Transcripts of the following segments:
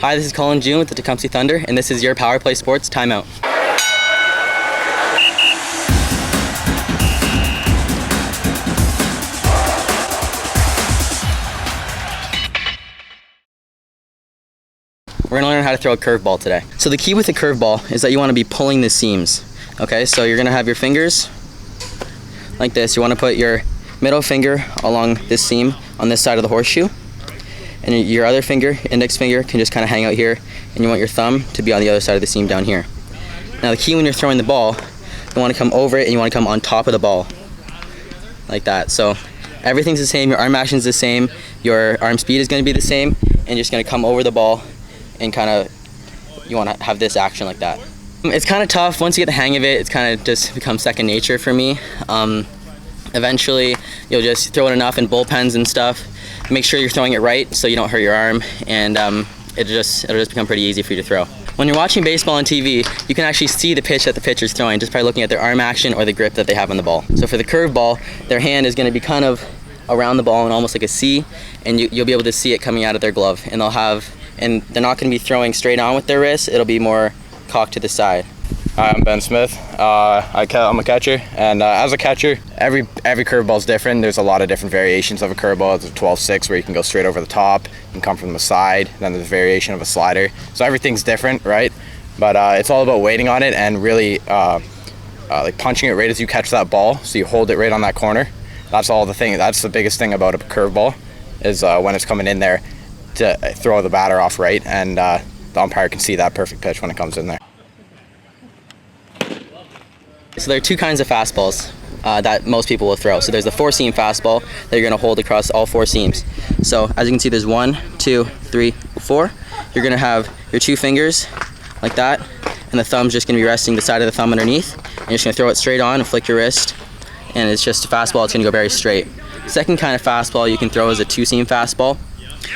Hi, this is Colin Jeun with the Tecumseh Thunder, and this is your Power Play Sports Timeout. We're gonna learn how to throw a curveball today. So the key with the curveball is that you wanna be pulling the seams. Okay, so you're gonna have your fingers like this. You wanna put your middle finger along this seam on this side of the horseshoe, and your other finger, index finger, can just kind of hang out here, and you want your thumb to be on the other side of the seam down here. Now the key when you're throwing the ball, you want to come over it and you want to come on top of the ball, like that. So everything's the same, your arm action's the same, your arm speed is going to be the same, and you're just going to come over the ball and kind of, you want to have this action like that. It's kind of tough. Once you get the hang of it, it's kind of just becomes second nature for me. Eventually, you'll just throw it enough in bullpens and stuff. Make sure you're throwing it right so you don't hurt your arm, and it'll just become pretty easy for you to throw. When you're watching baseball on TV, you can actually see the pitch that the pitcher's throwing just by looking at their arm action or the grip that they have on the ball. So for the curveball, their hand is going to be kind of around the ball and almost like a C, and you'll be able to see it coming out of their glove. And they're not going to be throwing straight on with their wrist. It'll be more cocked to the side. Hi, I'm Ben Smith. I'm a catcher, and as a catcher, every curveball is different. There's a lot of different variations of a curveball. It's a 12-6 where you can go straight over the top, you can come from the side, then there's a variation of a slider. So everything's different, right? But it's all about waiting on it and really like punching it right as you catch that ball, so you hold it right on that corner. That's the biggest thing about a curveball is when it's coming in there to throw the batter off right, and the umpire can see that perfect pitch when it comes in there. So there are two kinds of fastballs that most people will throw. So there's the four-seam fastball that you're going to hold across all four seams. So as you can see, there's 1, 2, 3, 4. You're going to have your two fingers like that, and the thumb's just going to be resting the side of the thumb underneath. And you're just going to throw it straight on and flick your wrist, and it's just a fastball. It's going to go very straight. Second kind of fastball you can throw is a two-seam fastball.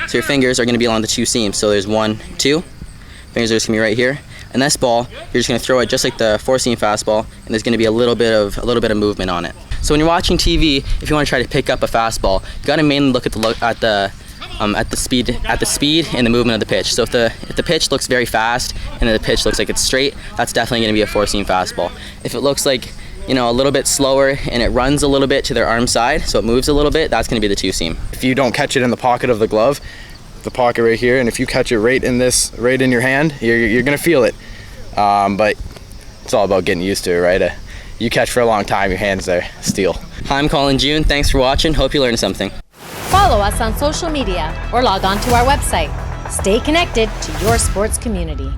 So your fingers are going to be along the two seams. So there's 1, 2. Fingers are just going to be right here. And this ball, you're just going to throw it just like the four-seam fastball, and there's going to be a little bit of movement on it. So when you're watching TV, if you want to try to pick up a fastball, you got to mainly look at the speed and the movement of the pitch. So if the pitch looks very fast and then the pitch looks like it's straight, that's definitely going to be a four-seam fastball. If it looks like a little bit slower and it runs a little bit to their arm side, so it moves a little bit, that's going to be the two-seam. If you don't catch it in the pocket of the glove, the pocket right here, and if you catch it right in your hand, you're gonna feel it. But it's all about getting used to it, right? You catch for a long time, your hands there, steel. Hi, I'm Colin Jeun. Thanks for watching. Hope you learned something. Follow us on social media or log on to our website. Stay connected to your sports community.